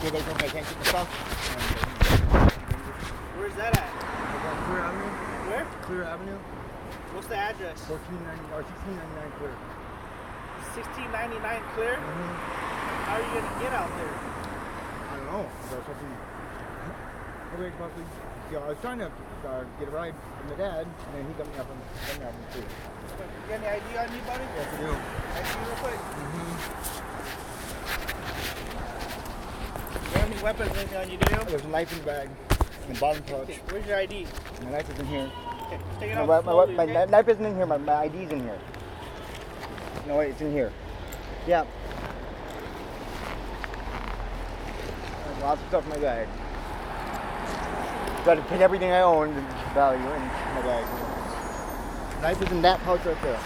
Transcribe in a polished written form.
Yeah, they told me I can't keep my stuff. Where's that at? Clear Avenue. Where? Clear Avenue. What's the address? 1490 or 1699 Clear. 1699 Clear? Mm-hmm. How are you gonna get out there? I don't know. I was hoping. I was trying to get a ride from my dad, and then he got me up and too. You got any ID on you, buddy? Yes, I do. ID real quick. Mm-hmm. You have any weapons or anything on you, do you? There's a knife in the bag, in the bottom pouch. Okay, where's your ID? My knife is in here. Okay, just take it out My slowly, okay? knife isn't in here. My ID's in here. No, wait, it's in here. Yeah. There's lots of stuff in my bag. Got to put everything I own, the value, in my bag. Knife is in that pouch right there.